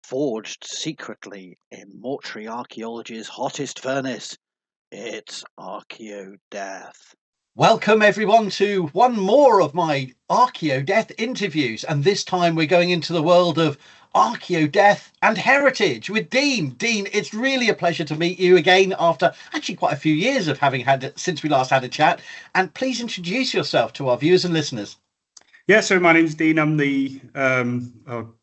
Forged secretly in mortuary archaeology's hottest furnace, it's Archaeodeath. Welcome everyone to one more of my Archaeodeath interviews, and this time we're going into the world of Archaeodeath and heritage with Dean. Dean, it's really a pleasure to meet you again after actually quite a few years of having had since we last had a chat. And please introduce yourself to our viewers and listeners. Yeah, so my name's Dean. I'm the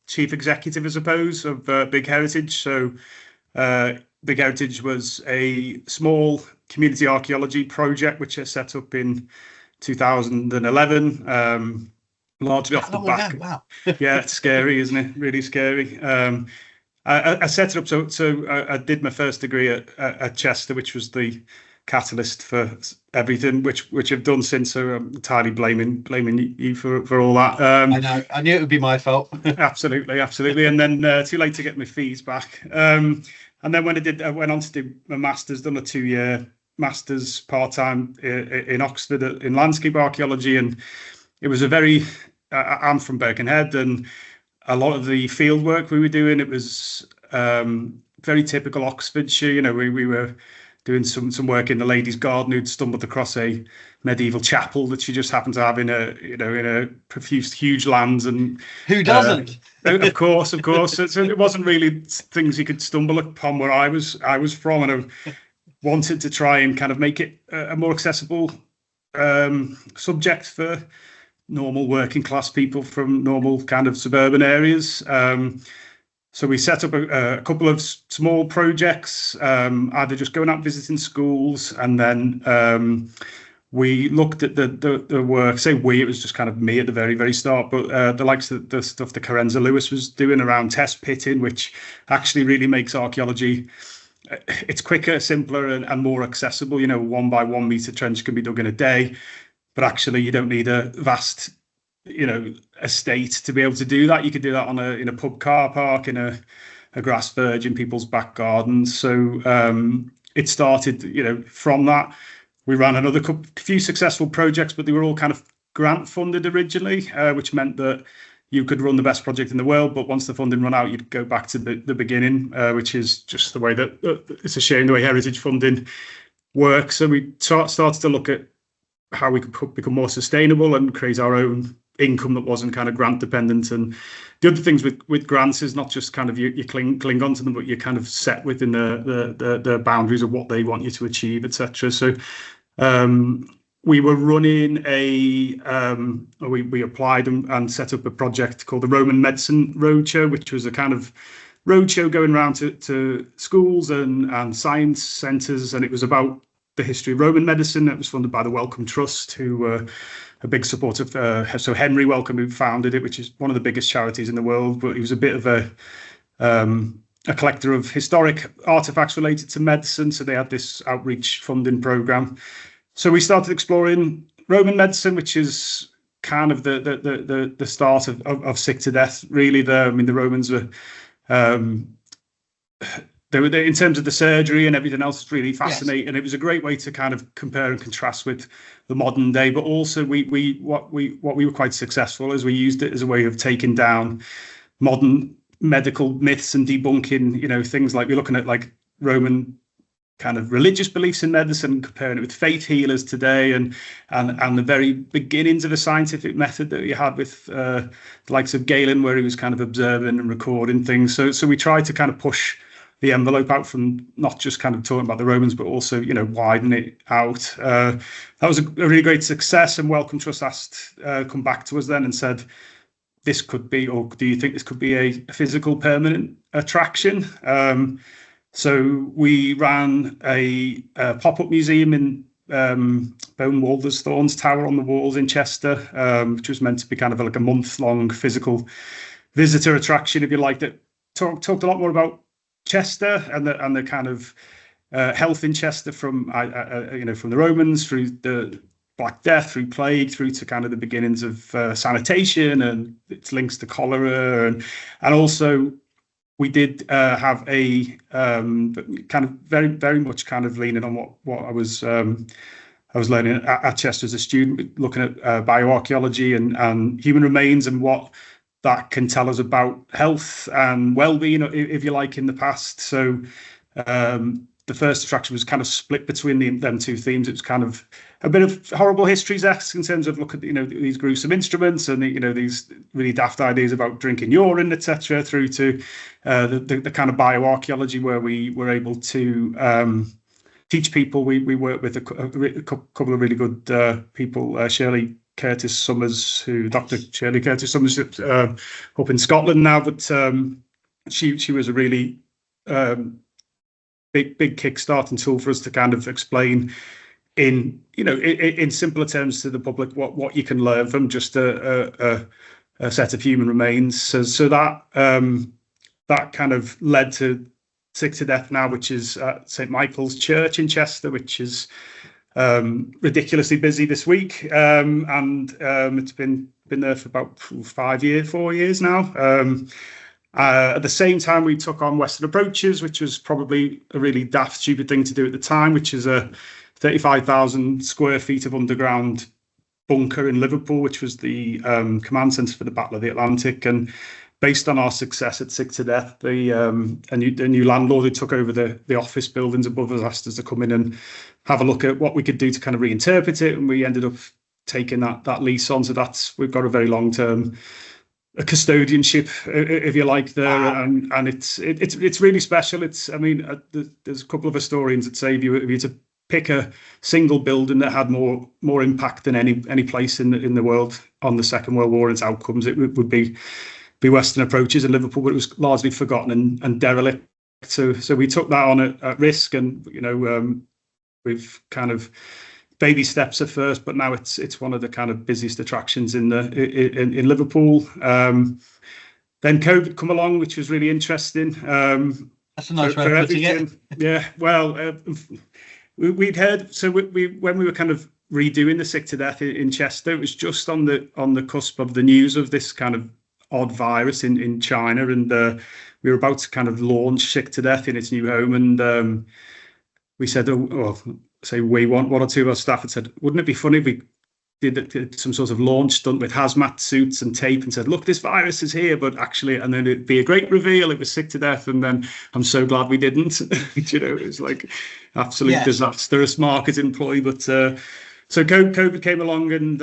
chief executive, I suppose, of Big Heritage. So Big Heritage was a small community archaeology project which I set up in 2011, largely off the back. Wow. Yeah, it's scary, isn't it? Really scary. I set it up so I did my first degree at Chester, which was the catalyst for everything, which I've done since. So I'm entirely blaming you for all that. I know. I knew it would be my fault. Absolutely. And then too late to get my fees back. And then when I went on to do my master's, done a 2-year master's part-time in Oxford in landscape archaeology, and it was I'm from Birkenhead, and a lot of the field work we were doing, it was very typical Oxfordshire. You know, we were doing some work in the ladies' garden who'd stumbled across a medieval chapel that she just happened to have in a profuse huge lands. And who doesn't? Of course. So it wasn't really things you could stumble upon where I was from, and I wanted to try and kind of make it a more accessible subject for normal working class people from normal kind of suburban areas. So we set up a couple of small projects, either just going out visiting schools, and then we looked at the work. Say we, it was just kind of me at the very, very start, but the likes of the stuff that Carenza Lewis was doing around test pitting, which actually really makes archaeology, it's quicker, simpler, and more accessible. You know, 1 by 1 meter trench can be dug in a day, but actually you don't need a vast estate to be able to do that. You could do that in a pub car park, in a grass verge, in people's back gardens. So it started, from that. We ran another few successful projects, but they were all kind of grant funded originally, which meant that you could run the best project in the world, but once the funding ran out, you'd go back to the beginning, which is just the way that it's a shame the way heritage funding works. So we started to look at how we could become more sustainable and create our own income that wasn't kind of grant dependent. And the other things with grants is not just kind of you cling onto them, but you're kind of set within the boundaries of what they want you to achieve, etc. So we were running we applied and set up a project called the Roman Medicine Roadshow, which was a kind of roadshow going around to schools and science centres, and it was about the history of Roman medicine. It was funded by the Wellcome Trust, who were a big supporter of so Henry Wellcome, who founded it, which is one of the biggest charities in the world. But he was a bit of a collector of historic artifacts related to medicine. So they had this outreach funding program. So we started exploring Roman medicine, which is kind of the start of sick to death. Really, the Romans were. They were in terms of the surgery and everything else. It's really fascinating. Yes. And it was a great way to kind of compare and contrast with the modern day. But also, what we were quite successful is we used it as a way of taking down modern medical myths and debunking, things like we're looking at like Roman kind of religious beliefs in medicine, comparing it with faith healers today, and the very beginnings of a scientific method that you had with the likes of Galen, where he was kind of observing and recording things. So we tried to kind of push the envelope out from not just kind of talking about the Romans, but also, widen it out. That was a really great success, and Wellcome Trust come back to us then and said, this could be, or do you think this could be a physical permanent attraction? So we ran a pop-up museum in Bone Walthersthorne's Tower on the Walls in Chester, which was meant to be kind of like a month-long physical visitor attraction, if you like, that talked a lot more about Chester and the kind of health in Chester from the Romans through the Black Death, through plague, through to kind of the beginnings of sanitation and its links to cholera, and also we did have a kind of very, very much kind of leaning on what I was learning at Chester as a student, looking at bioarchaeology and human remains and what that can tell us about health and well-being, if you like, in the past. So the first attraction was kind of split between them two themes. It was kind of a bit of horrible histories-esque in terms of look at these gruesome instruments and these really daft ideas about drinking urine, etc., through to the kind of bioarchaeology where we were able to teach people. We work with a couple of really good people, Shirley Curtis Summers, Dr. Shirley Curtis Summers, up in Scotland now, but she was a really big kickstarting tool for us to kind of explain in simpler terms to the public what you can learn from just a set of human remains. So that kind of led to Sick to Death now, which is at St Michael's Church in Chester, which is ridiculously busy this week, and it's been there for about 4 years now. At the same time, we took on Western Approaches, which was probably a really daft, stupid thing to do at the time, which is a 35,000 square feet of underground bunker in Liverpool, which was the command centre for the Battle of the Atlantic. And based on our success at Sick to Death, a new landlord who took over the office buildings above us asked us to come in and have a look at what we could do to kind of reinterpret it. And we ended up taking that lease on. So we've got a very long-term custodianship, if you like, there. Wow. And it's really special. There's a couple of historians that say if you were to pick a single building that had more impact than any place in the world on the Second World War and its outcomes, it would be Western Approaches in Liverpool, but it was largely forgotten and derelict. So we took that on at risk, and we've kind of baby steps at first, but now it's one of the kind of busiest attractions in Liverpool. Then COVID come along, which was really interesting. That's a nice way of putting it. Yeah, well, we'd heard. So when we were kind of redoing the Sick to Death in Chester, it was just on the cusp of the news of this kind of odd virus in China, and we were about to kind of launch Sick to Death in its new home, and we said, one or two of our staff had said, wouldn't it be funny if we did some sort of launch stunt with hazmat suits and tape and said, look, this virus is here, but actually, and then it'd be a great reveal, it was Sick to Death. And then I'm so glad we didn't. It was like absolute disastrous marketing ploy. But so COVID came along, and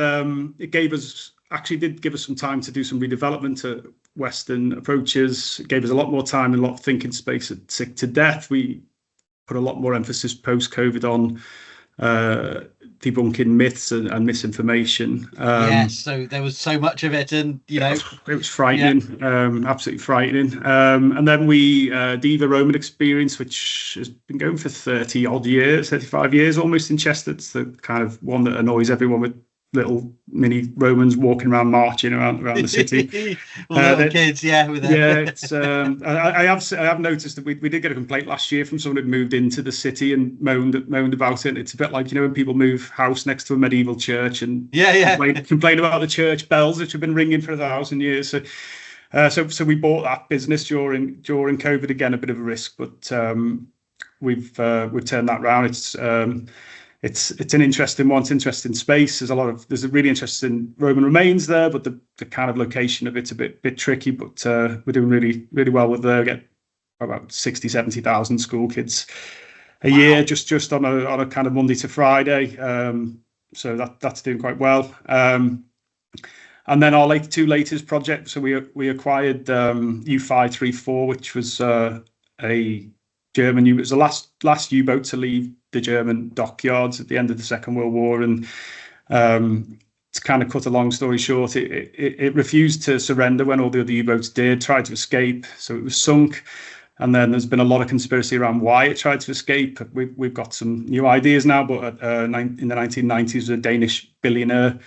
it did give us some time to do some redevelopment at Western Approaches. It gave us a lot more time and a lot of thinking space at Sick to Death. We put a lot more emphasis post-COVID on debunking myths and misinformation. So there was so much of it, and it was frightening, absolutely frightening. And then we Diva Roman Experience, which has been going for 35 years almost in Chester. It's the kind of one that annoys everyone, with little mini Romans walking around, marching around the city. Little kids, with it. Yeah, it's. I have noticed that we did get a complaint last year from someone who'd moved into the city and moaned about it. It's a bit like when people move house next to a medieval church and complain about the church bells, which have been ringing for 1,000 years. So we bought that business during COVID, again a bit of a risk, but we've turned that round. It's an interesting one. It's an interesting space. There's a really interesting Roman remains there, but the kind of location of it's a bit tricky. But we're doing really, really well with there. Get about 70,000 school kids a year, just on a kind of Monday to Friday. So that's doing quite well. And then our two latest projects. So we acquired U-534, which was a German U. It was the last U-boat to leave the German dockyards at the end of the Second World War, and to kind of cut a long story short, it refused to surrender when all the other U-boats did, tried to escape, so it was sunk. And then there's been a lot of conspiracy around why it tried to escape. We've got some new ideas now, but in the 1990s, a Danish billionaire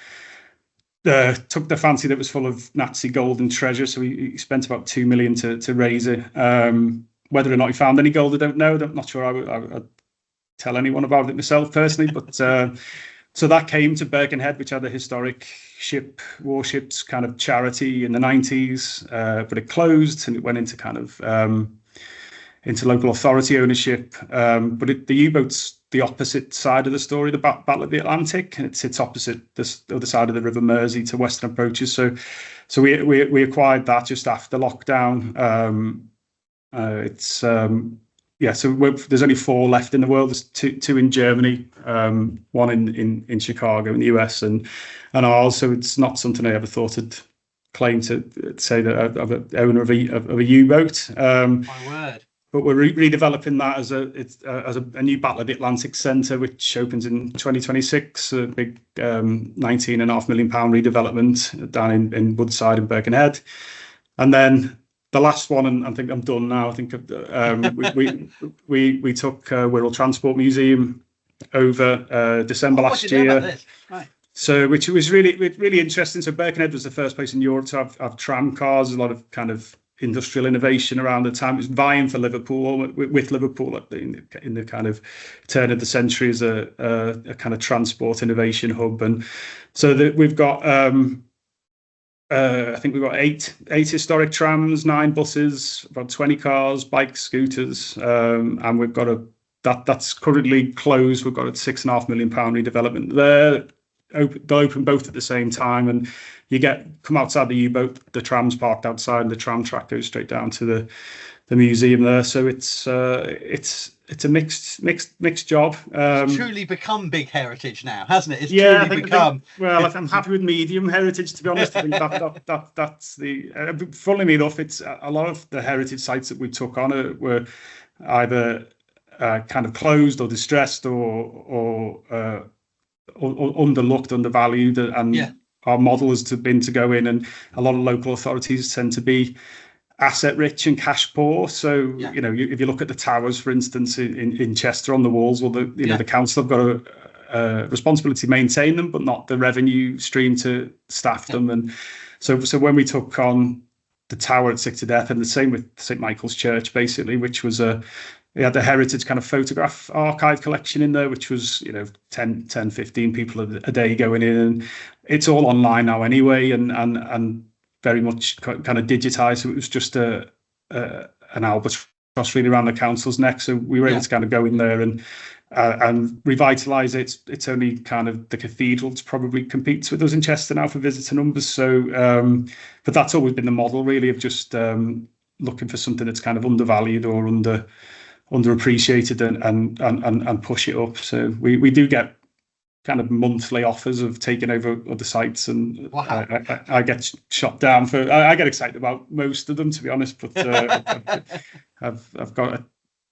took the fancy that was full of Nazi gold and treasure, so he spent about 2 million to raise it. Whether or not he found any gold, I don't know. I'm not sure I'd tell anyone about it myself personally, but so that came to Birkenhead, which had a historic warships kind of charity in the 90s, but it closed and it went into kind of into local authority ownership. But the U-boat's the opposite side of the story, the Battle of the Atlantic, and it sits opposite the other side of the River Mersey to Western Approaches. So so we acquired that just after lockdown. There's only 4 left in the world. There's two in Germany, one in Chicago in the US, and ours. So it's not something I ever thought I'd claim to say that I'm an owner of a U-boat. My word. But we're redeveloping that as a new Battle of the Atlantic Centre, which opens in 2026. A big £19.5 million redevelopment down in Woodside and Birkenhead, and then the last one, and I think I'm done now. I think we took Wirral Transport Museum over December last year. Right. So, which was really interesting. So Birkenhead was the first place in Europe to have tram cars. A lot of kind of industrial innovation around the time. It was vying for Liverpool, with Liverpool in the kind of turn of the century as a kind of transport innovation hub. And so we've got I think we've got eight historic trams, 9 buses, about 20 cars, bikes, scooters, and we've got that's currently closed. We've got a £6.5 million redevelopment there. They'll open both at the same time, and you come outside the U-boat, the tram's parked outside, and the tram track goes straight down to the museum there. So it's a mixed job. It's truly become big heritage now, hasn't it? It's yeah, truly become. I'm happy with medium heritage, to be honest. I think that's the. Funnily enough, it's a lot of the heritage sites that we took on were either kind of closed or distressed or underlooked, undervalued, and our model has been to go in, and a lot of local authorities tend to be asset rich and cash poor. So if you look at the towers, for instance, in Chester on the walls, well, the council have got a responsibility to maintain them, but not the revenue stream to staff them. And so when we took on the tower at Sick to Death, and the same with St Michael's Church, basically, which was we had the heritage kind of photograph archive collection in there, which was 10, 15 people a day going in, and it's all online now anyway, and very much kind of digitized. So it was just an albatross really around the council's neck. So we were able to kind of go in there and revitalize it. It's only kind of the cathedrals probably competes with us in Chester now for visitor numbers. So, but that's always been the model really, of just looking for something that's kind of undervalued or underappreciated and push it up. So we do get kind of monthly offers of taking over other sites, and wow. I get shot down for. I get excited about most of them, to be honest. But I've got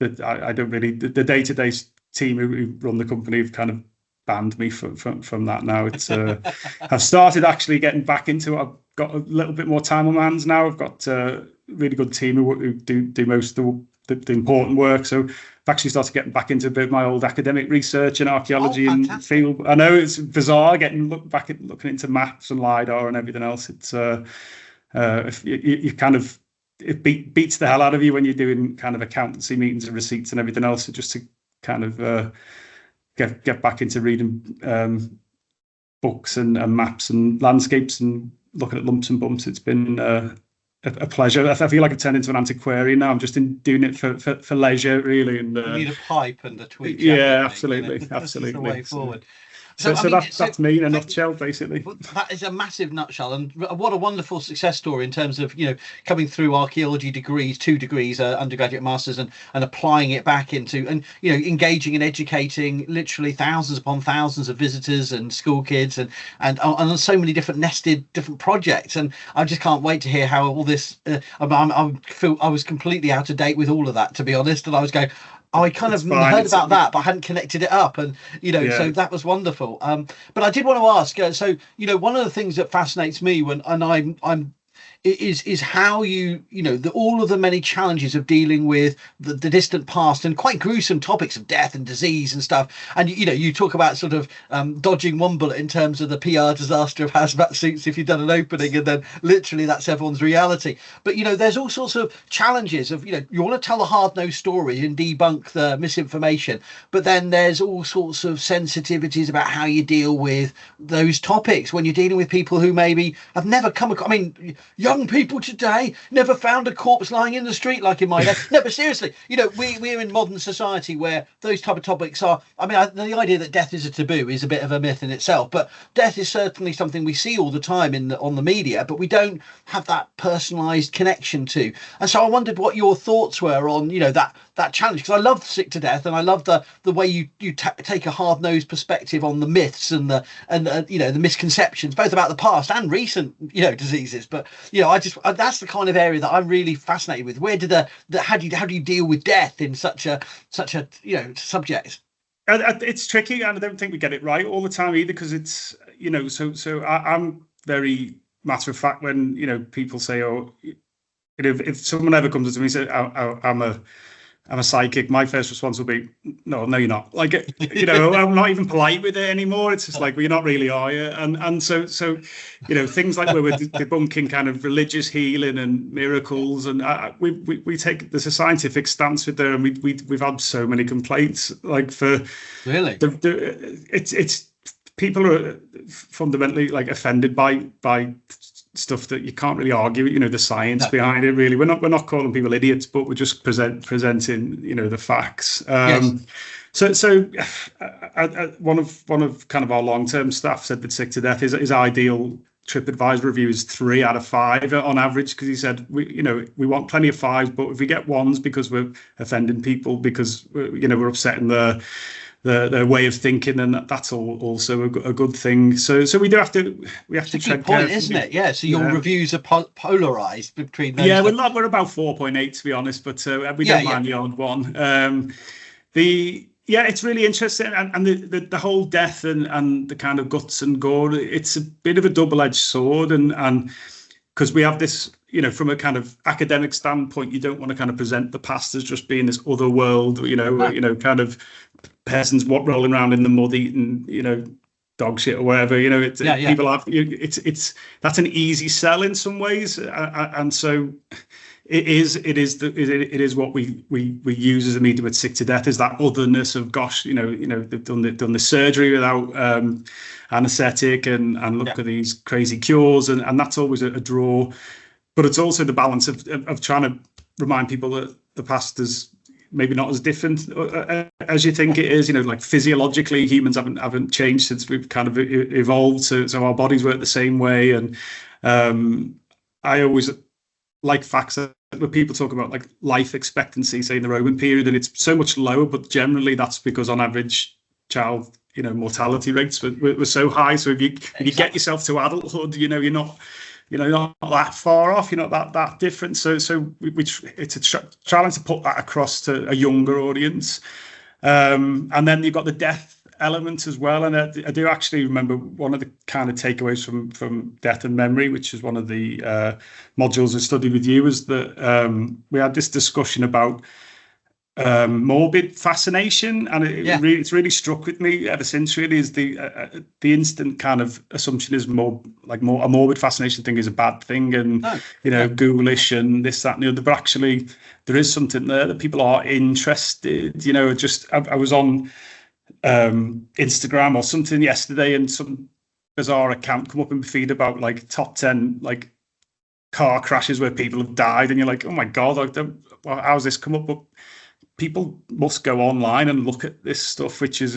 I don't really, the day-to-day team who run the company have kind of banned me from that now. It's I've started actually getting back into it. I've got a little bit more time on my hands now. I've got a really good team who do most of the important work. So I've actually started getting back into a bit of my old academic research and archaeology and field. I know it's bizarre looking into maps and LiDAR and everything else. It's if you kind of, it beats the hell out of you when you're doing kind of accountancy meetings and receipts and everything else. So just to kind of get back into reading books and maps and landscapes and looking at lumps and bumps, it's been a pleasure. I feel like I've turned into an antiquarian now. I'm just doing it for leisure, really. And you need a pipe and a tweet. Yeah, absolutely. That's the way forward. So that's me in a nutshell, basically. That is a massive nutshell, and what a wonderful success story in terms of coming through archaeology degrees, 2 degrees, undergraduate, masters, and applying it back into, and engaging and educating literally thousands upon thousands of visitors and school kids, and on so many different projects. And I just can't wait to hear how all this. I feel I was completely out of date with all of that, to be honest, and I was going, I kind of heard about that, but I hadn't connected it up, and so that was wonderful. But I did want to ask. So one of the things that fascinates me is how all of the many challenges of dealing with the distant past and quite gruesome topics of death and disease and stuff. And you talk about sort of dodging one bullet in terms of the PR disaster of hazmat suits if you've done an opening, and then literally that's everyone's reality. But there's all sorts of challenges of you want to tell a hard-nosed story and debunk the misinformation, but then there's all sorts of sensitivities about how you deal with those topics when you're dealing with people who maybe have never come across. I mean, young people today never found a corpse lying in the street like in my day. No, but seriously, we're in modern society where those type of topics are, I mean, the idea that death is a taboo is a bit of a myth in itself, but death is certainly something we see all the time on the media, but we don't have that personalized connection to. And so I wondered what your thoughts were on, that challenge, because I love Sick to Death, and I love the way you take a hard-nosed perspective on the myths and the misconceptions, both about the past and recent diseases. But that's the kind of area that I'm really fascinated with. Where how do you deal with death in such a subject? It's tricky, and I don't think we get it right all the time either, because it's I'm very matter of fact when people say, oh, if someone ever comes to me and says I'm a psychic, my first response will be, no, you're not. Like, I'm not even polite with it anymore. It's just like, well, you're not really, are you? And so things like where we're debunking kind of religious healing and miracles, and we take, there's a scientific stance with there, and we've had so many complaints, like, for really it's people are fundamentally like offended by stuff that you can't really argue, the science behind it. Really, we're not calling people idiots, but we're just presenting, the facts. Yes. So one of kind of our long-term staff said that Sick to Death is ideal TripAdvisor review is 3 out of 5 on average, because he said we want plenty of 5s, but if we get 1s because we're offending people, because we're upsetting their way of thinking, and that's also a good thing. So we have to tread carefully, isn't it? Yeah. So your reviews are polarized between those. Yeah, we're about 4.8 to be honest, but we don't mind the odd one. It's really interesting, and the whole death and the kind of guts and gore. It's a bit of a double-edged sword, and because we have this, from a kind of academic standpoint, you don't want to kind of present the past as just being this other world, kind of peasants rolling around in the mud eating, dog shit or whatever. People have it's that's an easy sell in some ways, and so it is what we use as a medium with Sick to Death, is that otherness of, gosh, they've done the surgery without anaesthetic, and look at these crazy cures, and that's always a draw. But it's also the balance of trying to remind people that the past is maybe not as different as you think it is. Like physiologically, humans haven't changed since we've kind of evolved. So our bodies work the same way. And I always like facts where people talk about like life expectancy, say in the Roman period, and it's so much lower. But generally, that's because on average, child mortality rates were so high. So if you get yourself to adulthood, you're not that far off, you're not that different. So it's a challenge to put that across to a younger audience. And then you've got the death element as well. And I do actually remember one of the kind of takeaways from Death and Memory, which is one of the modules I studied with you, was that we had this discussion about morbid fascination, and it's really stuck with me ever since. Really, is the instant kind of assumption is more a morbid fascination thing is a bad thing, and ghoulish and this, that, and the other. But actually, there is something there that people are interested. I was on Instagram or something yesterday, and some bizarre account come up in the feed about like top 10 like car crashes where people have died, and you're like, oh my god, how's this come up? But people must go online and look at this stuff, which is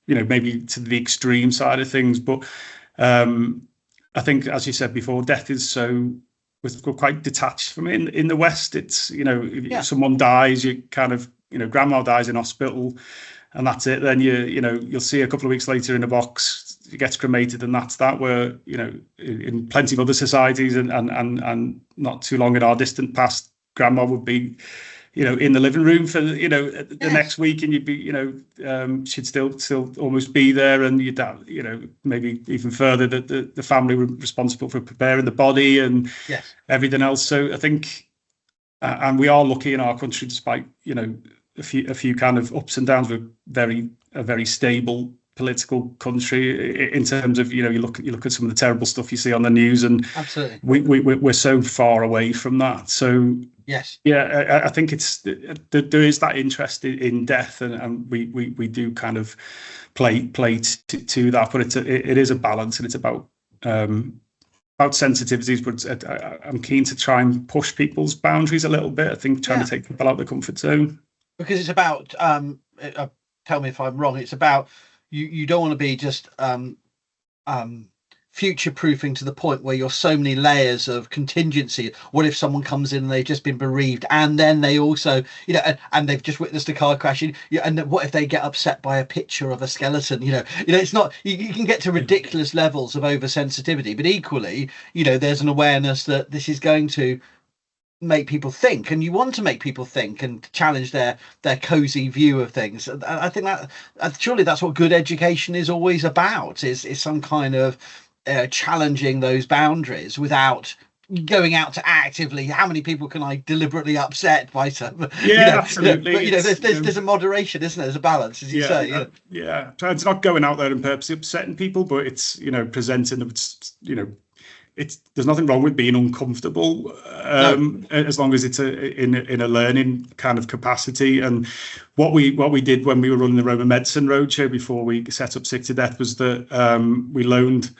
maybe to the extreme side of things. But I think, as you said before, death is we're quite detached from it in the West. It's if someone dies, you kind of grandma dies in hospital, and that's it. Then you'll see a couple of weeks later in a box, it gets cremated, and that's that. Where in plenty of other societies and not too long in our distant past, grandma would be in the living room for the next week, and you'd be she'd still almost be there, and you'd maybe even further that the family were responsible for preparing the body and everything else. So I think and we are lucky in our country, despite a few kind of ups and downs, we're a very stable political country in terms of you look at some of the terrible stuff you see on the news, and absolutely we're so far away from that. So I think there is that interest in death, and we do kind of play to that, but it is a balance, and it's about about sensitivities, but I'm keen to try and push people's boundaries a little bit. I think trying to take people out of the comfort zone. Because it's about, tell me if I'm wrong, it's about you don't want to be just future proofing to the point where you're so many layers of contingency. What if someone comes in and they've just been bereaved, and then they also, you know, and they've just witnessed a car crash, and what if they get upset by a picture of a skeleton? You know, it's not, you can get to ridiculous levels of oversensitivity, but equally, you know, there's an awareness that this is going to make people think, and you want to make people think and challenge their cozy view of things. I think that surely that's what good education is always about, is some kind of challenging those boundaries without going out to actively, how many people can I deliberately upset by some, absolutely. But, you know, there's a moderation, isn't there? There's a balance, as you say. So it's not going out there and purposely upsetting people, but it's, you know, presenting, you know, there's nothing wrong with being uncomfortable, as long as it's in a learning kind of capacity. And what we did when we were running the Roman Medicine Roadshow before we set up Sick to Death was that we loaned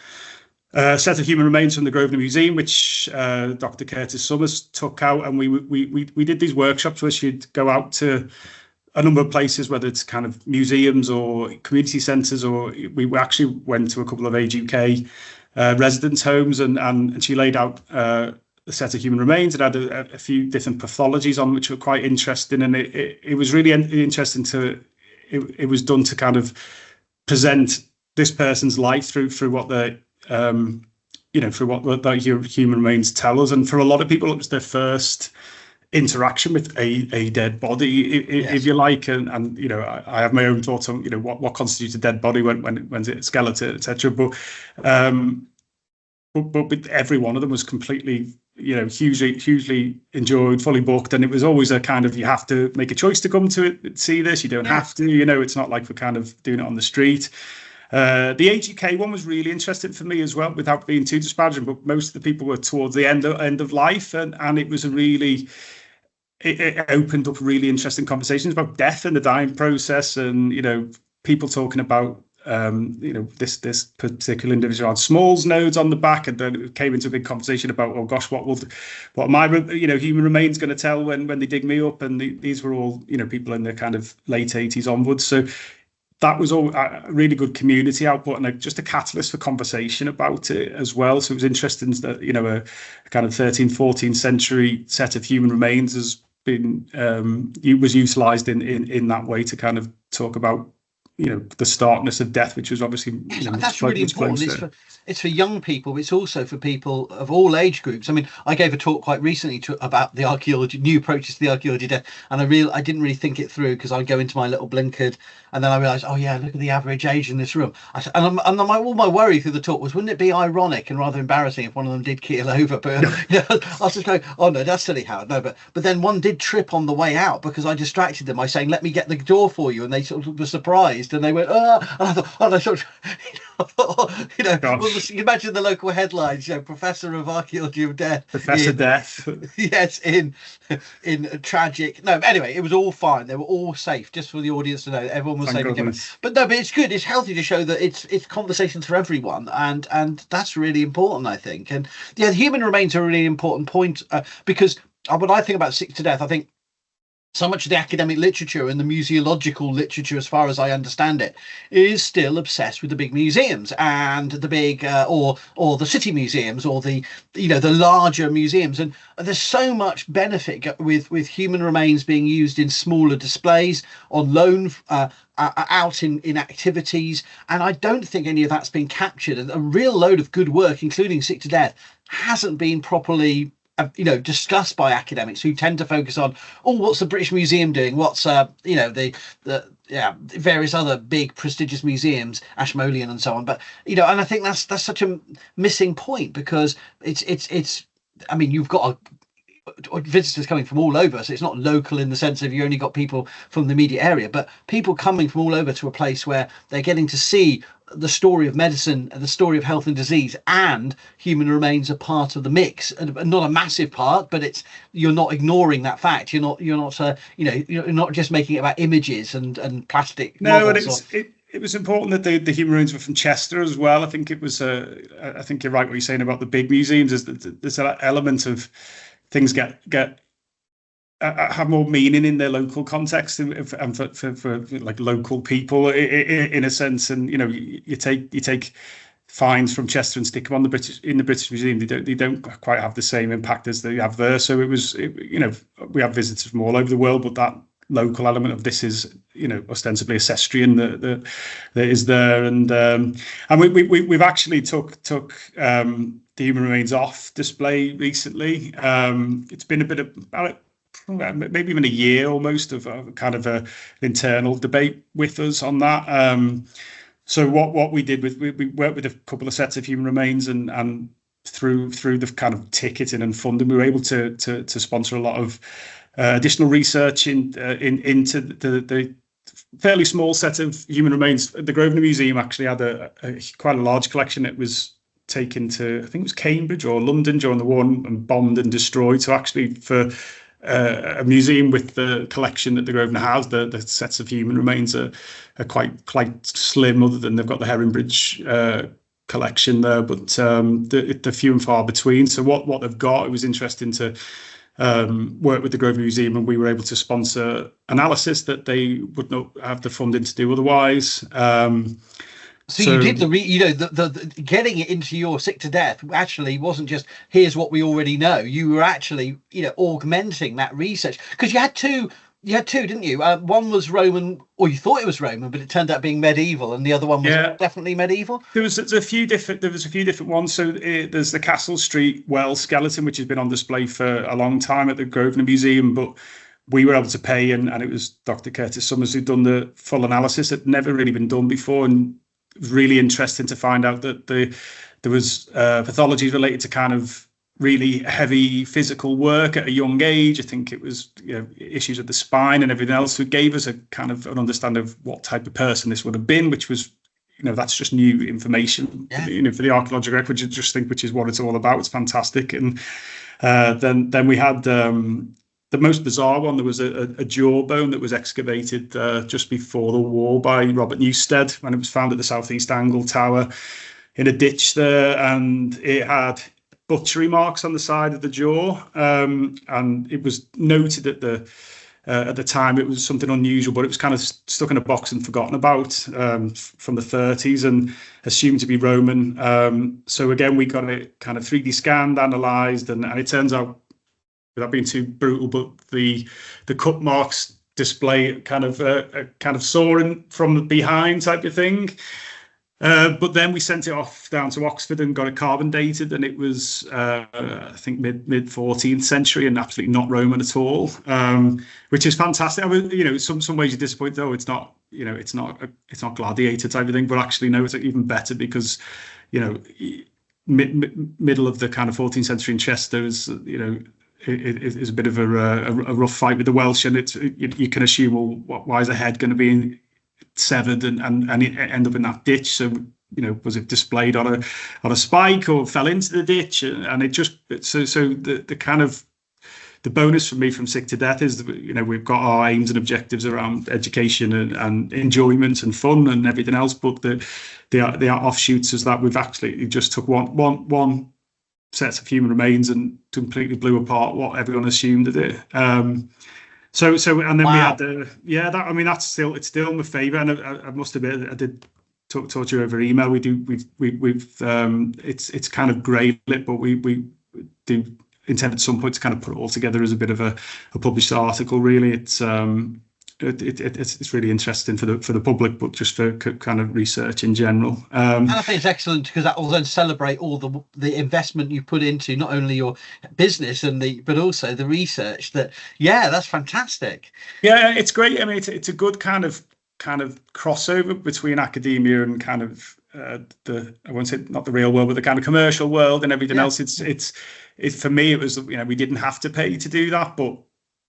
a set of human remains from the Grosvenor Museum, which Dr. Curtis Summers took out, and we did these workshops where she'd go out to a number of places, whether it's kind of museums or community centres, or we actually went to a couple of Age UK residence homes, and she laid out a set of human remains and had a few different pathologies on, which were quite interesting. And it was really interesting it was done to kind of present this person's life through what the through what the human remains tell us. And for a lot of people, it was their first interaction with a dead body, if you like, and you know, I have my own thoughts on, you know, what constitutes a dead body, when's it a skeleton, etc. But every one of them was completely, you know, hugely enjoyed, fully booked, and it was always a kind of, you have to make a choice to come to it, see this. You don't have to, you know, it's not like we're kind of doing it on the street. The Age UK one was really interesting for me as well, without being too disparaging, but most of the people were towards the end of life, and it was it opened up really interesting conversations about death and the dying process, and, you know, people talking about you know, this particular individual had Small's nodes on the back, and then it came into a big conversation about, oh gosh, what are my, you know, human remains going to tell when they dig me up? And these were all, you know, people in the kind of late 80s onwards. So that was all a really good community output, and just a catalyst for conversation about it as well. So it was interesting that, you know, a kind of 13th, 14th century set of human remains has been was utilised in that way to kind of talk about, you know, the starkness of death, which was obviously, you know, that's really important. It's for young people, but it's also for people of all age groups. I mean, I gave a talk quite recently about the new approaches to the archaeology of death, and I didn't really think it through, because I'd go into my little blinkered, and then I realised, oh yeah, look at the average age in this room. All my worry through the talk was, wouldn't it be ironic and rather embarrassing if one of them did keel over? But you know, I was just going, oh no, that's silly, Howard. No, but then one did trip on the way out, because I distracted them by saying, let me get the door for you, and they sort of were surprised, and they went, ah, and I thought, oh, and I thought, you know, well, you imagine the local headlines, you know, Professor of Archaeology of Death. Professor Death. Yes, in tragic. No, anyway, it was all fine. They were all safe, just for the audience to know. Everyone was safe. But no, but it's good. It's healthy to show that it's conversations for everyone, and that's really important, I think. And yeah, the human remains are a really important point, because when I think about Sick to Death, I think so much of the academic literature and the museological literature, as far as I understand it, is still obsessed with the big museums and the big or the city museums, or the, you know, the larger museums. And there's so much benefit with human remains being used in smaller displays, on loan, out in activities, and I don't think any of that's been captured. And a real load of good work, including Sick to Death, hasn't been properly discussed by academics, who tend to focus on, oh, what's the British Museum doing? What's you know, the various other big prestigious museums, Ashmolean and so on. But, you know, and I think that's such a missing point, because it's I mean, you've got visitors coming from all over, so it's not local in the sense of you only got people from the immediate area, but people coming from all over to a place where they're getting to see the story of medicine and the story of health and disease, and human remains are part of the mix, and not a massive part, but you're not ignoring that fact. You're not you know, you're not just making it about images and plastic. No, and it was important that the human remains were from Chester as well. I think it was. I think you're right what you're saying about the big museums. There's an element of things have more meaning in their local context and for like local people in a sense. And you take finds from Chester and stick them on the British Museum. They don't quite have the same impact as they have there. So we have visitors from all over the world, but that local element of this is ostensibly Ancestry that is there. And we've actually took the human remains off display recently. It's been a bit of maybe even a year almost of kind of an internal debate with us on that. So what we did we worked with a couple of sets of human remains, and through the kind of ticketing and funding, we were able to sponsor a lot of additional research into the fairly small set of human remains. The Grosvenor Museum actually had quite a large collection. It was taken to, I think it was Cambridge or London during the war, and bombed and destroyed. So actually for a museum with the collection that the Grosvenor has, the sets of human remains are quite slim, other than they've got the Herringbridge collection there, but they're few and far between. So what they've got, it was interesting to work with the Grosvenor Museum, and we were able to sponsor analysis that they would not have the funding to do otherwise. So you did the getting it into your Sick to Death actually wasn't just here's what we already know. You were actually augmenting that research, because you had two, didn't you? One was Roman, or you thought it was Roman, but it turned out being medieval, and the other one was definitely medieval. There was a few different ones. So there's the Castle Street well skeleton, which has been on display for a long time at the Grosvenor Museum, but we were able to pay, and it was Dr. Curtis Summers who'd done the full analysis. It never really been done before, and it was really interesting to find out that there was pathologies related to kind of really heavy physical work at a young age. I think it was issues with the spine and everything else. So it gave us a kind of an understanding of what type of person this would have been, which was, that's just new information, for the archaeological record, which is what it's all about. It's fantastic. And then we had the most bizarre one. There was a jawbone that was excavated just before the war by Robert Newstead, when it was found at the southeast angle tower in a ditch there, and it had butchery marks on the side of the jaw, and it was noted at the time it was something unusual, but it was kind of stuck in a box and forgotten about from the 30s and assumed to be Roman. So again, we got it kind of 3D scanned, analysed, and it turns out, without being too brutal, but the cut marks display kind of sawing from behind type of thing. But then we sent it off down to Oxford and got it carbon dated, and it was I think mid 14th century, and absolutely not Roman at all, which is fantastic. I mean, some ways you're disappointed, though. It's not gladiator type of thing, but actually no, it's even better, because middle of the kind of 14th century in Chester is is a bit of a rough fight with the Welsh, and you can assume, well, why is the head going to be severed and end up in that ditch? So was it displayed on a spike or fell into the ditch? And it just so the kind of the bonus for me from Sick to Death is that, we've got our aims and objectives around education and enjoyment and fun and everything else, but the offshoots is that we've actually just took one sets of human remains and completely blew apart what everyone assumed of it. So and then wow. We had it's still my favourite. And I must admit, I did talk to you over email. We've it's kind of grey lit, but we do intend at some point to kind of put it all together as a bit of a published article. Really, it's really interesting for the public, but just for kind of research in general. And I think it's excellent, because that will then celebrate all the investment you put into not only your business but also the research. That's fantastic. Yeah, it's great. I mean, it's a good kind of crossover between academia and kind of I won't say not the real world, but the kind of commercial world and everything else. It's for me, it was, we didn't have to pay to do that, but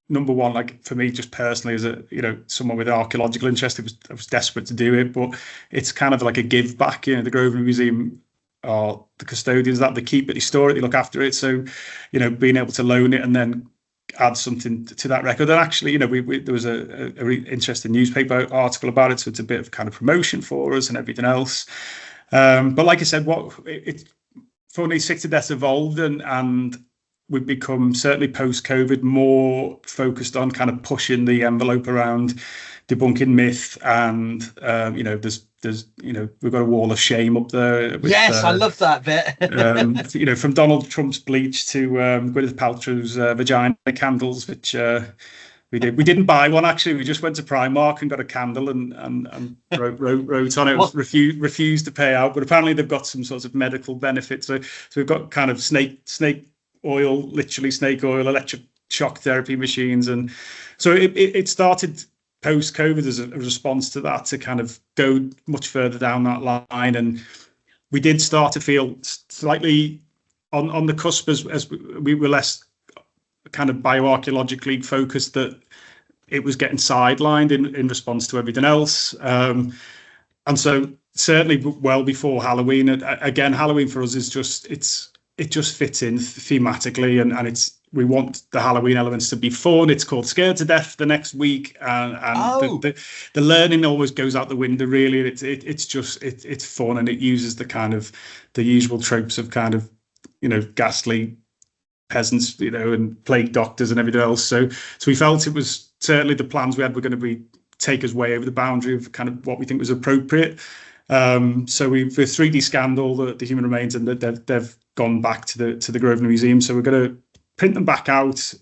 number one, like for me, just personally, as a someone with archaeological interest, I was desperate to do it. But it's kind of like a give back. The Grosvenor Museum are the custodians, that they keep it, they store it, they look after it. So being able to loan it and then add something to that record. And actually, there was a really interesting newspaper article about it, so it's a bit of kind of promotion for us and everything else. But like I said, Funny Sick to Death evolved, and we've become, certainly post-COVID, more focused on kind of pushing the envelope around debunking myth, and there's we've got a wall of shame up there. Yes, I love that bit. From Donald Trump's bleach to Gwyneth Paltrow's vagina candles, which we did. We didn't buy one, actually. We just went to Primark and got a candle and wrote on it. Refused to pay out, but apparently they've got some sort of medical benefits. So we've got kind of snake oil, literally snake oil, electric shock therapy machines, and so it started post-COVID as a response to that, to kind of go much further down that line. And we did start to feel slightly on the cusp, as we were less kind of bioarchaeologically focused, that it was getting sidelined in response to everything else. And so certainly well before Halloween, again, Halloween for us is just, it just fits in thematically, and we want the Halloween elements to be fun. It's called Scared to Death the next week, and the learning always goes out the window, really. It's fun, and it uses the usual tropes of kind of ghastly peasants, and plague doctors and everything else. So we felt it was, certainly the plans we had were going to take us way over the boundary of kind of what we think was appropriate. So with 3D scanned all the human remains, and they've gone back to the Grosvenor Museum. So we're going to print them back out,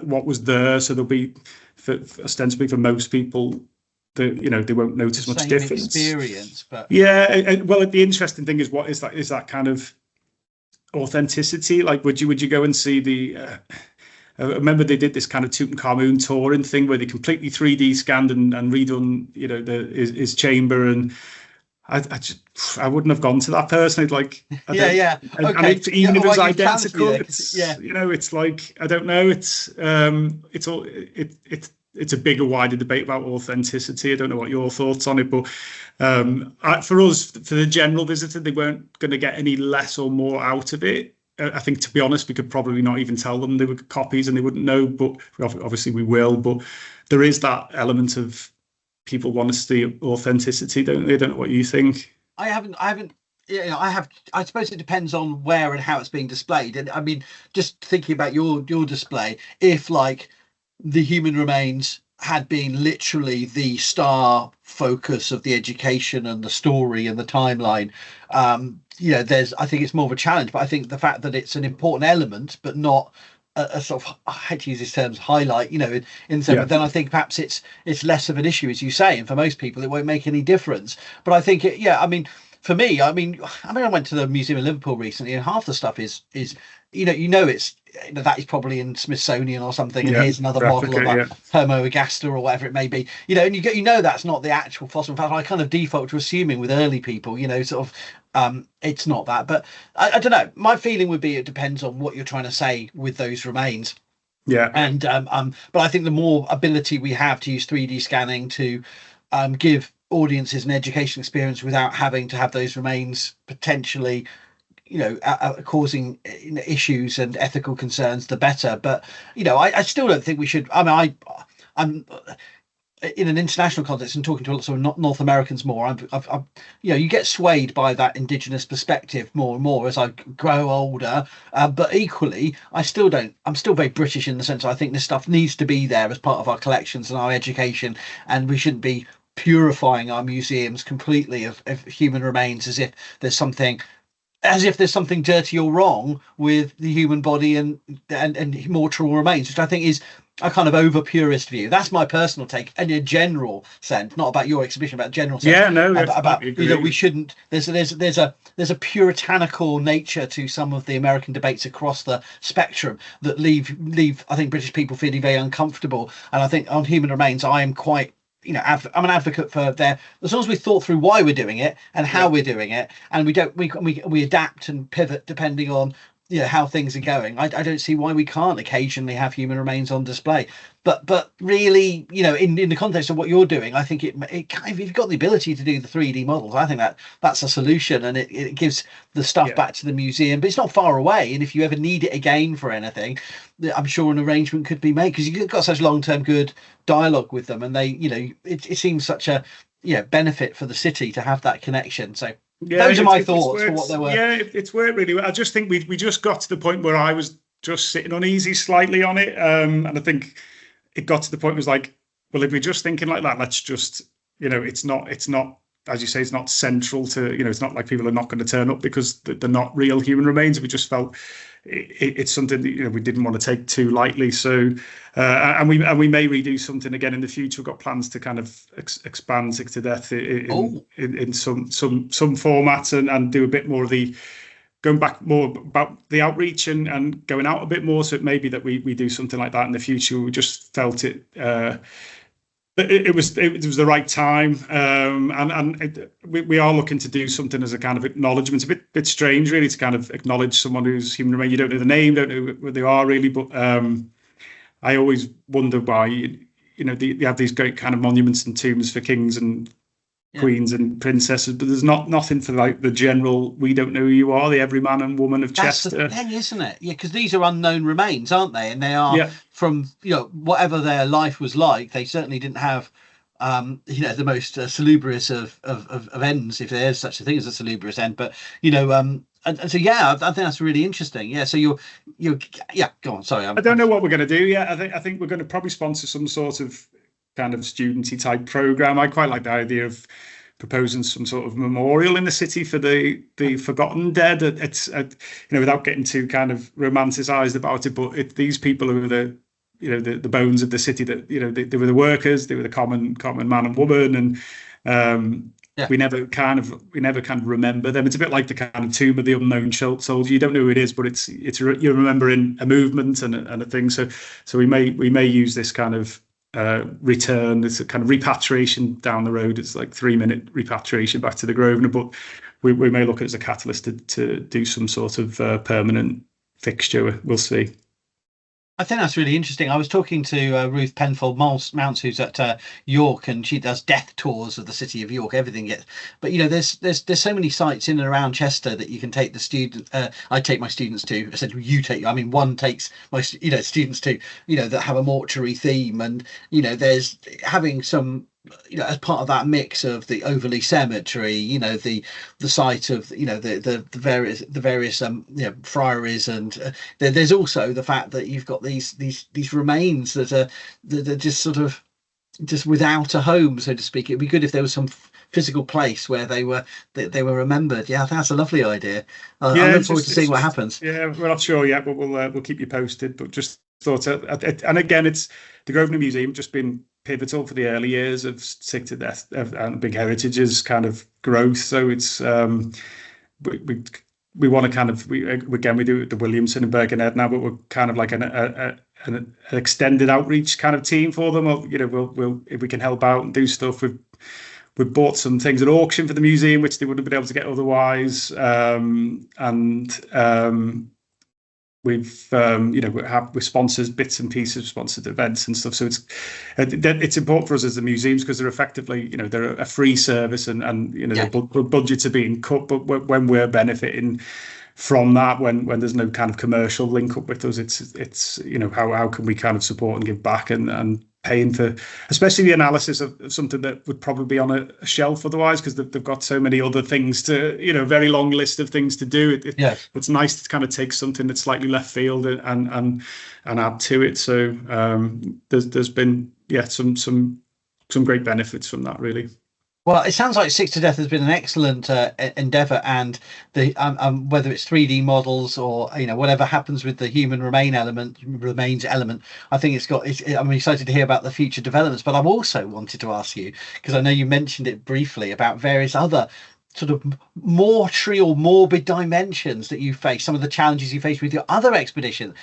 what was there. So they'll be, ostensibly for most people, they won't notice much difference. Experience, but well, the interesting thing is, what is that kind of authenticity? Like, would you go and see the? I remember they did this kind of Tutankhamun touring thing where they completely 3D scanned and redone, his chamber, and I wouldn't have gone to that personally. Like, Okay. And even if it was identical, it's like, I don't know. It's a bigger, wider debate about authenticity. I don't know what your thoughts on it, but for us, for the general visitor, they weren't going to get any less or more out of it. I think, to be honest, we could probably not even tell them they were copies and they wouldn't know, but obviously we will. But there is that element of people want to see authenticity, don't they? I don't know what you think. I haven't. I suppose it depends on where and how it's being displayed. And I mean, just thinking about your display, if like the human remains had been literally the star focus of the education and the story and the timeline, I think it's more of a challenge. But I think the fact that it's an important element, but not a sort of, I hate to use these terms, highlight, but then I think perhaps it's less of an issue, as you say, and for most people it won't make any difference. But I think for me, I went to the museum in Liverpool recently, and half the stuff is it's that is probably in Smithsonian or something, and here's another model of a Homo ergaster or whatever it may be, and that's not the actual fossil. In fact, I kind of default to assuming with early people, it's not that. But I don't know. My feeling would be it depends on what you're trying to say with those remains. Yeah. And but I think the more ability we have to use 3D scanning to give audiences an education experience without having to have those remains potentially causing issues and ethical concerns, the better. But I still don't think we should. I'm in an international context and talking to lots of North Americans more. You get swayed by that indigenous perspective more and more as I grow older. But equally, I'm still very British in the sense I think this stuff needs to be there as part of our collections and our education, and we shouldn't be purifying our museums completely of human remains as if there's something dirty or wrong with the human body and mortal remains, which I think is a kind of over purist view. That's my personal take in a general sense, not about your exhibition, about general sense. Yeah, no, about we shouldn't. There's a puritanical nature to some of the American debates across the spectrum that leave I think British people feeling very uncomfortable. And I think on human remains, I am quite. I'm an advocate for there, as long as we thought through why we're doing it and how we're doing it, and we adapt and pivot depending on how things are going, I don't see why we can't occasionally have human remains on display. But really, in the context of what you're doing, I think it kind of, if you've got the ability to do the 3D models, I think that's a solution, and it gives the stuff back to the museum. But it's not far away, and if you ever need it again for anything, I'm sure an arrangement could be made, because you've got such long-term good dialogue with them, and they, it seems such a benefit for the city to have that connection. So those are my thoughts for what they were. Yeah, it's worked really well. I just think we just got to the point where I was just sitting uneasy slightly on it, and I think it got to the point where it was like, well, if we're just thinking like that, let's just, it's not, as you say, it's not central to, it's not like people are not going to turn up because they're not real human remains. We just felt it's something that we didn't want to take too lightly. So and we may redo something again in the future. We've got plans to kind of expand Sick to Death in some format and do a bit more of the going back more about the outreach and going out a bit more. So it may be that we do something like that in the future. We just felt it it was the right time, and we are looking to do something as a kind of acknowledgement. It's a bit strange, really, to kind of acknowledge someone who's human remain. You don't know the name, don't know where they are really, but I always wonder why they have these great kind of monuments and tombs for kings and queens and princesses, but there's nothing for like the general. We don't know who you are, the every man and woman of Chester. That's the thing, isn't it? Yeah, because these are unknown remains, aren't they? And they are from whatever their life was like. They certainly didn't have the most salubrious of ends, if there's such a thing as a salubrious end. But and so I think that's really interesting. Yeah, so you're go on. Sorry, I don't know what we're going to do yet. I think we're going to probably sponsor some sort of kind of studenty type program. I quite like the idea of proposing some sort of memorial in the city for the forgotten dead. It's without getting too kind of romanticized about it, but these people who are the bones of the city, that they were the workers, they were the common man and woman, and we never kind of remember them. It's a bit like the kind of tomb of the unknown soldier. You don't know who it is, but it's you're remembering a movement and a thing. So we may use this kind of return, it's a kind of repatriation down the road. It's like 3-minute repatriation back to the Grosvenor, but we may look at it as a catalyst to do some sort of permanent fixture. We'll see. I think that's really interesting. I was talking to Ruth Penfold Mounts, who's at York, and she does death tours of the city of York. Everything gets, but there's so many sites in and around Chester that you can take the student. I take my students to. Essentially, you take. I mean, one takes my students to. That have a mortuary theme, and there's having some. As part of that mix of the Overley Cemetery, the site of the various friaries, and there's also the fact that you've got these remains that are just sort of just without a home, so to speak. It'd be good if there was some physical place where they were remembered. Yeah, I think that's a lovely idea. I look forward to seeing what happens. Yeah, we're not sure yet, but we'll keep you posted. But just thought, and again, it's the Grosvenor Museum just been pivotal for the early years of Sick to Death and Big Heritage's kind of growth. So it's we want to kind of we do it at the Williamson in Birkenhead now, but we're kind of like an extended outreach kind of team for them. We'll if we can help out and do stuff. We've bought some things at auction for the museum which they wouldn't have been able to get otherwise, we've sponsors, bits and pieces, sponsored events and stuff. So it's important for us as the museums, because they're effectively, they're a free service, and the budgets are being cut. But when we're benefiting from that, when there's no kind of commercial link up with us, it's how can we kind of support and give back and paying for, especially the analysis of something that would probably be on a shelf otherwise, because they've got so many other things to, very long list of things to do. It's nice to kind of take something that's slightly left field and add to it. So there's been some great benefits from that, really. Well, it sounds like Sick to Death has been an excellent endeavour, and the whether it's 3D models or whatever happens with the human remains element, I think I'm excited to hear about the future developments. But I've also wanted to ask you, because I know you mentioned it briefly, about various other sort of mortuary or morbid dimensions that you face, some of the challenges you face with your other exhibitions,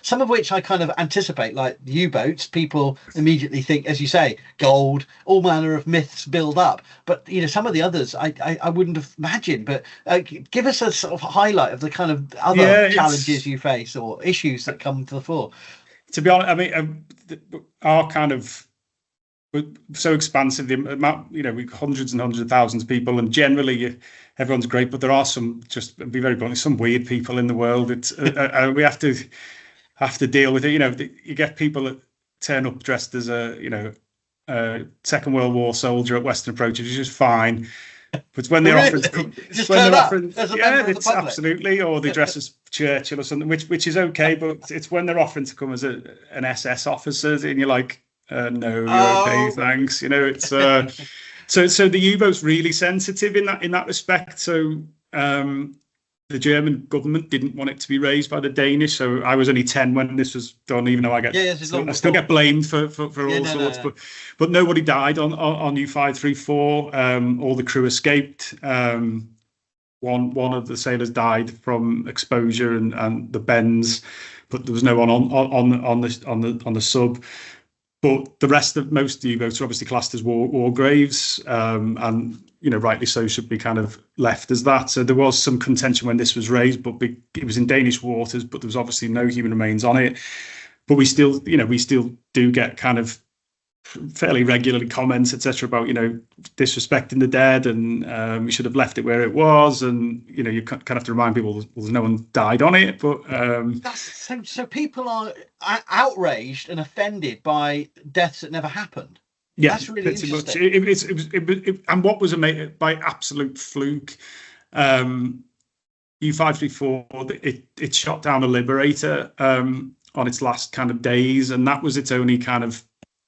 some of which I kind of anticipate, like U-boats. People immediately think, as you say, gold, all manner of myths build up. But some of the others I wouldn't have imagined. But give us a sort of highlight of the kind of other challenges you face or issues that come to the fore. To be honest, I mean, our kind of, we're so expansive, the amount, we've hundreds and hundreds of thousands of people, and generally everyone's great, but there are some, just be very blunt, some weird people in the world. It's we have to deal with it. You get people that turn up dressed as a Second World War soldier at Western Approach, which is just fine. But when they're offering to come, absolutely, or they dress as Churchill or something, which is okay, but it's when they're offering to come as an SS officer, and you're like, no, you're okay, thanks. It's so the U-boat's really sensitive in that respect. So the German government didn't want it to be raised by the Danish. So I was only 10 when this was done, even though I still get blamed for all sorts. No. But nobody died on U534. All the crew escaped. One of the sailors died from exposure and the bends, but there was no one on the sub. But the rest of most U-boats are obviously classed as war graves, and rightly so, should be kind of left as that. So there was some contention when this was raised, but it was in Danish waters, but there was obviously no human remains on it. But we still do get kind of fairly regularly comments, etc., about disrespecting the dead, and we should have left it where it was, and you kind of have to remind people there's no one died on it. But so people are outraged and offended by deaths that never happened. Yeah, that's really interesting. It and what was amazing, by absolute fluke, U534 it shot down a Liberator on its last kind of days, and that was its only kind of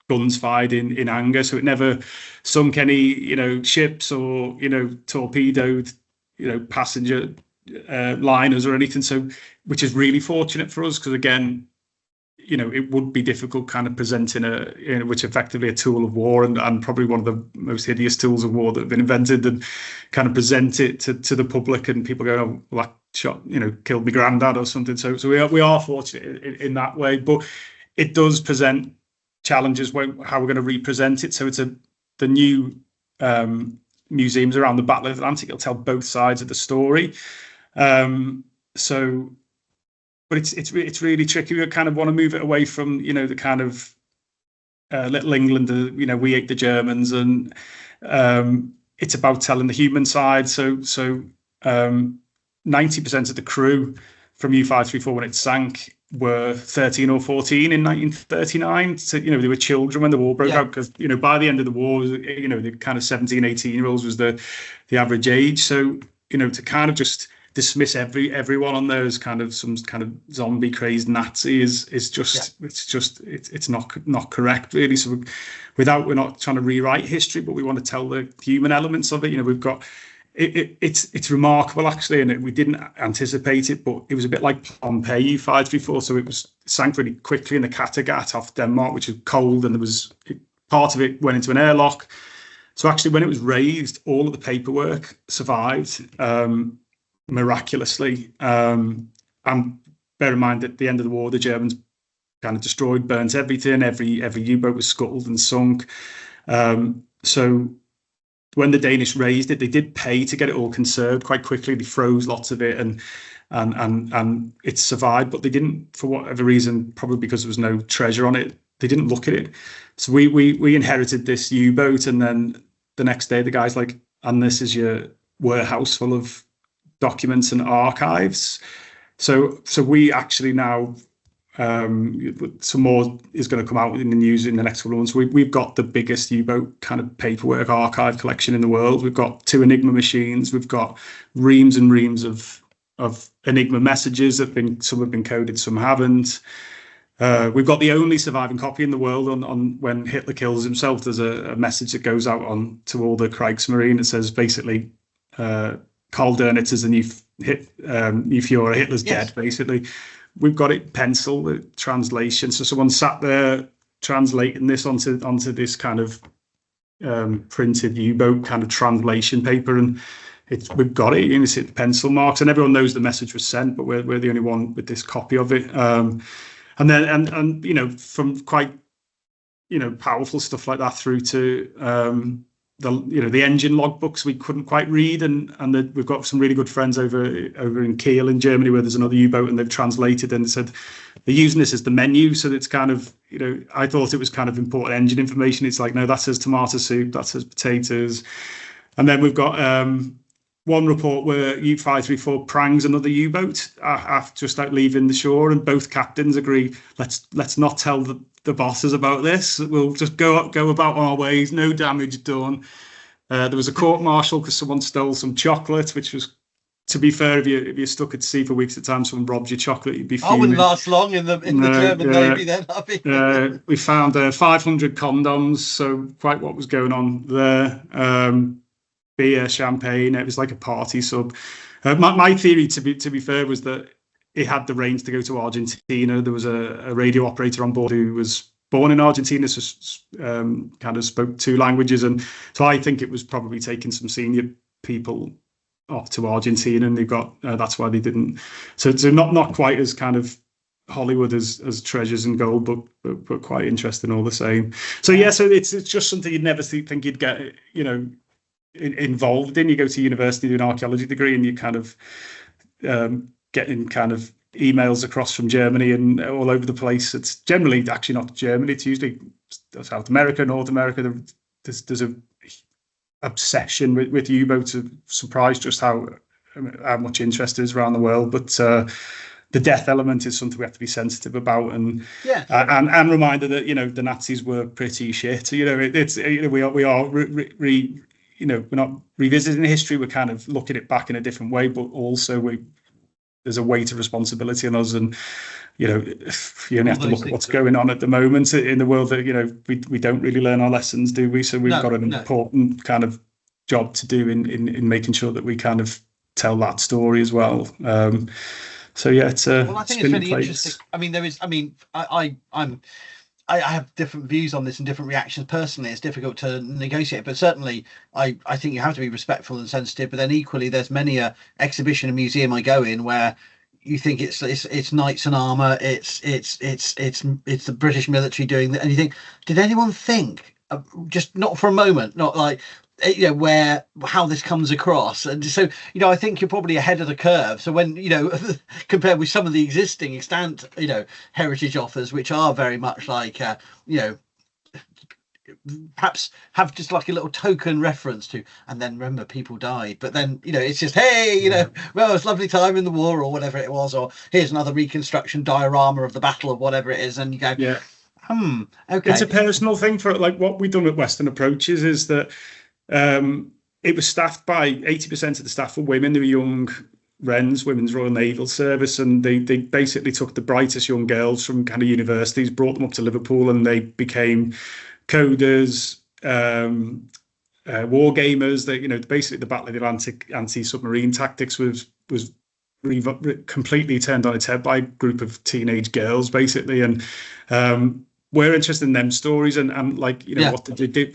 guns fired in anger. So it never sunk any ships or torpedoed passenger liners or anything. So which is really fortunate for us, because again, it would be difficult kind of presenting which effectively a tool of war, and probably one of the most hideous tools of war that have been invented, and kind of present it to the public, and people go, oh, well, that shot killed my granddad or something. So we are fortunate in that way, but it does present challenges how we're going to represent it. So it's the new museums around the Battle of the Atlantic. It'll tell both sides of the story. But it's really tricky. We kind of want to move it away from the kind of Little England. We ate the Germans, and it's about telling the human side. So 90% of the crew from U534 when it sank were 13 or 14 in 1939. So they were children when the war broke out, because by the end of the war, the kind of 17, 18-year-olds was the average age. So to kind of just dismiss everyone on there as kind of some kind of zombie crazed Nazi is just it's not correct, really. So we're not trying to rewrite history, but we want to tell the human elements of it. We've got it's remarkable, actually, and we didn't anticipate it, but it was a bit like Pompeii U534. So it sank really quickly in the Kattegat off Denmark, which was cold, and part of it went into an airlock. So actually, when it was raised, all of the paperwork survived miraculously. And bear in mind, at the end of the war, the Germans kind of burnt everything. Every U-boat was scuttled and sunk. So when the Danish raised it, they did pay to get it all conserved quite quickly. They froze lots of it, and it survived, but they didn't, for whatever reason, probably because there was no treasure on it, they didn't look at it. So we inherited this U-boat, and then the next day the guy's like, and this is your warehouse full of documents and archives. So we actually now, some more is going to come out in the news in the next couple of months. We've got the biggest U-boat kind of paperwork archive collection in the world. We've got 2 Enigma machines. We've got reams and reams of Enigma messages some have been coded, some haven't. We've got the only surviving copy in the world on when Hitler kills himself. There's a message that goes out to all the Kriegsmarine. It says basically, Karl Dönitz is the new Führer. Hitler's dead, basically. We've got it pencil, the translation. So someone sat there translating this onto this kind of printed U-boat kind of translation paper, and we've got it. You can see the pencil marks, and everyone knows the message was sent, but we're the only one with this copy of it. And then you know, from quite, you know, powerful stuff like that through to the engine logbooks we couldn't quite read, and we've got some really good friends over in Kiel in Germany, where there's another U-boat, and they've translated and said they're using this as the menu. So it's kind of, you know, I thought it was kind of important engine information. It's like, no, that says tomato soup, that says potatoes. And then we've got one report where U-534 prangs another U-boat after just like leaving the shore, and both captains agree, let's not tell the bosses about this. We'll just go about our ways, no damage done. There was a court martial because someone stole some chocolate, which was, to be fair, if you're stuck at sea for weeks at a time, someone robs your chocolate, you'd be fuming. I wouldn't last long in the German Navy then, I'd be. We found 500 condoms, so quite what was going on there. Beer, champagne, it was like a party sub. My theory, to be fair, was that it had the range to go to Argentina. There was a radio operator on board who was born in Argentina, so kind of spoke 2 languages, and so I think it was probably taking some senior people off to Argentina, and they got that's why they didn't. So not quite as kind of Hollywood as Treasures and Gold, but quite interesting all the same. So yeah, so it's just something you'd never think you'd get, you know, involved in. You go to university, do an archaeology degree, and you kind of getting kind of emails across from Germany and all over the place. It's generally actually not Germany, it's usually South America, North America. There's a obsession with U-boats. Surprised just how much interest there is around the world, but the death element is something we have to be sensitive about, and and reminder that, you know, the Nazis were pretty shit. You know, it's, you know, we are you know, we're not revisiting history, we're kind of looking at it back in a different way, but also there's a weight of responsibility on us, and, you know, you only have to look at what's going on at the moment in the world, that, you know, we don't really learn our lessons, do we? So we've got an important kind of job to do in making sure that we kind of tell that story as well. So yeah, it's I think it's really interesting. I mean, I have different views on this and different reactions personally. It's difficult to negotiate, but certainly I think you have to be respectful and sensitive. But then equally, there's many a exhibition and museum I go in where you think it's knights in armour, it's the British military doing that, and you think, did anyone think, just not for a moment, not like, you know, how this comes across? And so, you know, I think you're probably ahead of the curve. So when, you know, compared with some of the existing extant, you know, heritage offers, which are very much like, you know, perhaps have just like a little token reference to, and then remember people died, but then, you know, it's just, hey, you know, well, it's a lovely time in the war or whatever it was, or here's another reconstruction diorama of the battle of whatever it is, and you go, okay. It's a personal thing. For like what we've done with Western Approaches is that it was staffed by 80% of the staff were women. They were young Wrens, Women's Royal Naval Service, and they basically took the brightest young girls from kind of universities, brought them up to Liverpool, and they became coders, war gamers. That, you know, basically the Battle of the Atlantic anti-submarine tactics was completely turned on its head by a group of teenage girls, basically, and we're interested in them stories and like, you know, what did they do?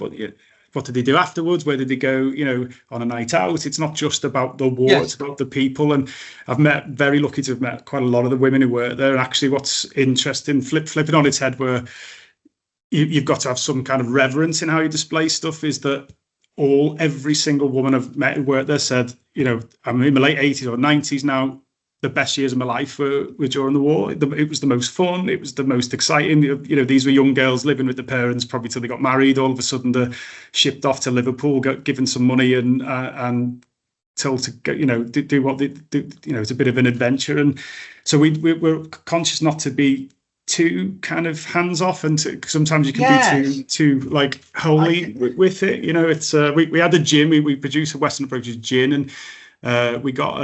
What did they do afterwards? Where did they go, you know, on a night out? It's not just about the war, it's about the people. And I've very lucky to have met quite a lot of the women who work there. And actually what's interesting, flipping on its head, where you've got to have some kind of reverence in how you display stuff, is that every single woman I've met who worked there said, you know, I'm in my late 80s or 90s now, the best years of my life were during the war. It was the most fun. It was the most exciting. You know, these were young girls living with their parents probably till they got married. All of a sudden, they're shipped off to Liverpool, got given some money and told to go, you know, do what they do. You know, it's a bit of an adventure. And so we're conscious not to be too kind of hands off, and sometimes you can be too like holy with it. You know, it's we had a gin. We produced a Western Approaches gin, and we got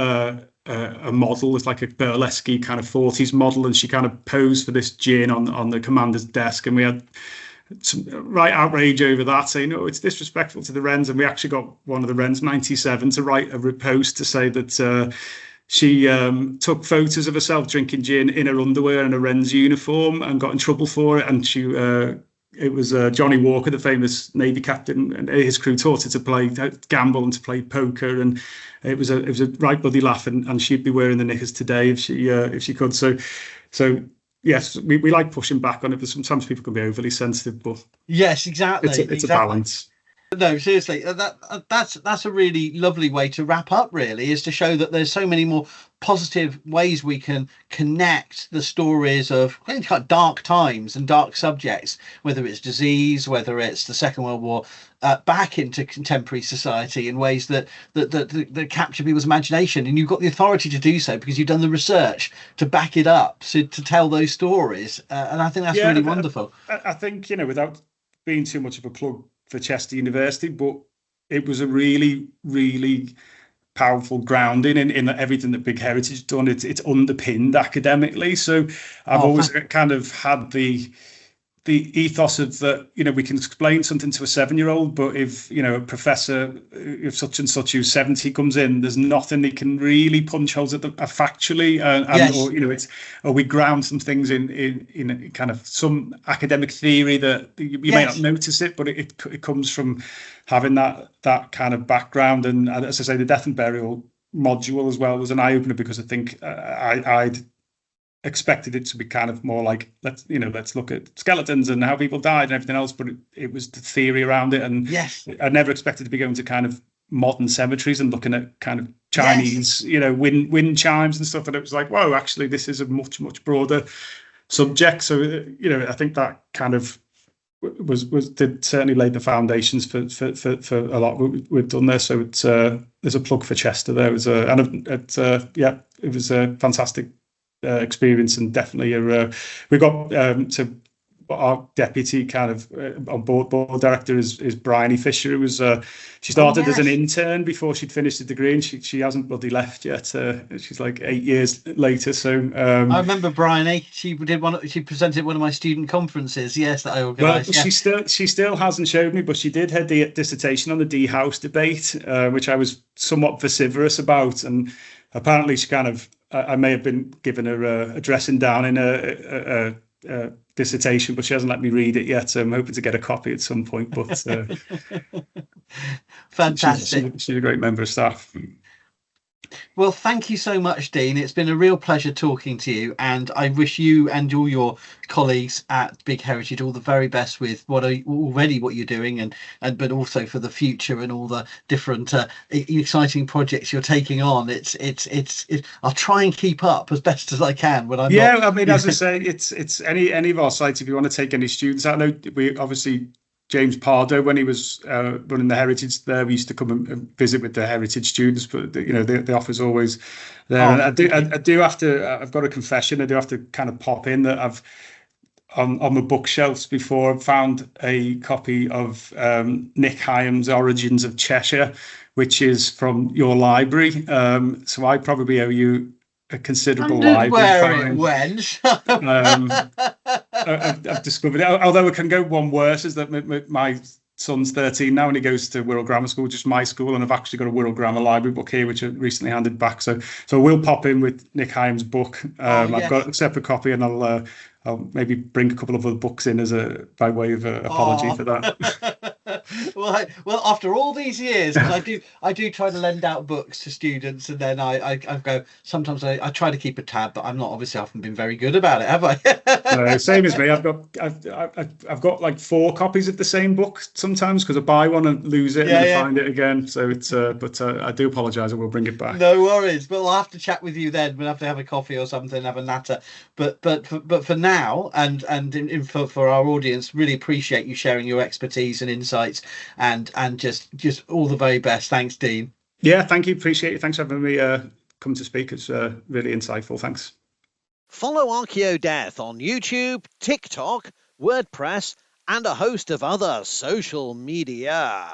a model. It's like a burlesque kind of 40s model, and she kind of posed for this gin on the commander's desk, and we had some right outrage over that, saying, no, it's disrespectful to the Wrens. And we actually got one of the Wrens, 97, to write a post to say that she took photos of herself drinking gin in her underwear and a Wrens uniform and got in trouble for it, and she Johnny Walker, the famous Navy captain, and his crew taught her to play gamble and to play poker, and it was a right bloody laugh, and she'd be wearing the knickers today if she could. So yes, we like pushing back on it, but sometimes people can be overly sensitive. But yes, exactly. It's a balance. No, seriously, that's a really lovely way to wrap up, really, is to show that there's so many more positive ways we can connect the stories of dark times and dark subjects, whether it's disease, whether it's the Second World War, back into contemporary society in ways that capture people's imagination. And you've got the authority to do so because you've done the research to back it up, to tell those stories. And I think that's really wonderful. I think, without being too much of a plug for Chester University, but it was a really, really powerful grounding in everything that Big Heritage done. It's underpinned academically. So I've always kind of had the ethos of that, we can explain something to a 7-year-old, but if, a professor, if such and such who's 70 comes in, there's nothing they can really punch holes at factually. Yes. Or we ground some things in kind of some academic theory that you may not notice it, but it comes from having that kind of background. And as I say, the death and burial module as well was an eye-opener, because I think I'd expected it to be kind of more like, let's look at skeletons and how people died and everything else, but it was the theory around it. And yes, I never expected to be going to kind of modern cemeteries and looking at kind of Chinese, wind chimes and stuff. And it was like, whoa, actually, this is a much, much broader subject. So, I think that kind of did certainly lay the foundations for a lot we've done there. So it's there's a plug for Chester there. It was it was a fantastic experience, and definitely we got to our deputy kind of on board director is Bryony Fisher, who was she started as an intern before she'd finished the degree, and she hasn't bloody left yet. She's like 8 years later. So I remember Bryony. She presented at one of my student conferences. Yes, that I organised. Well, she still hasn't showed me, but she did head the dissertation on the D House debate, which I was somewhat vociferous about, and apparently she kind of I may have been given her a dressing down in a dissertation, but she hasn't let me read it yet. So I'm hoping to get a copy at some point. But fantastic. She's a great member of staff. Well, thank you so much, Dean. It's been a real pleasure talking to you, and I wish you and all your colleagues at Big Heritage all the very best with what you're doing, and but also for the future and all the different exciting projects you're taking on. I'll try and keep up as best as I can when I'm not. I mean, as I say, it's any of our sites. If you want to take any students out, I know we obviously. James Pardo, when he was running the Heritage there, we used to come and visit with the Heritage students, but the offer's always there. And I do have to. I've got a confession. I do have to kind of pop in that I've on my bookshelves before found a copy of Nick Hyam's Origins of Cheshire, which is from your library. So I probably owe you a considerable library. Where it went. I've discovered it. Although it can go one worse, is that my son's 13 now and he goes to Wirral Grammar School, just my school, and I've actually got a Wirral Grammar library book here, which I recently handed back. So we'll pop in with Nick Hyam's book. I've got a separate copy, and I'll maybe bring a couple of other books in by way of apology for that. Well, after all these years, because I do try to lend out books to students, and then I go. Sometimes I try to keep a tab, but I'm not obviously often been very good about it, have I? No, same as me. I've got like 4 copies of the same book sometimes, because I buy one and lose it and then find it again. So it's but I do apologise. I will bring it back. No worries. But we'll have to chat with you then. We'll have to have a coffee or something, have a natter. But for now, and for our audience, really appreciate you sharing your expertise and insights, and just all the very best. Thanks, Dean. Yeah, thank you. Appreciate it. Thanks for having me come to speak. It's really insightful. Thanks. Follow Archaeo Death on YouTube, TikTok, WordPress, and a host of other social media.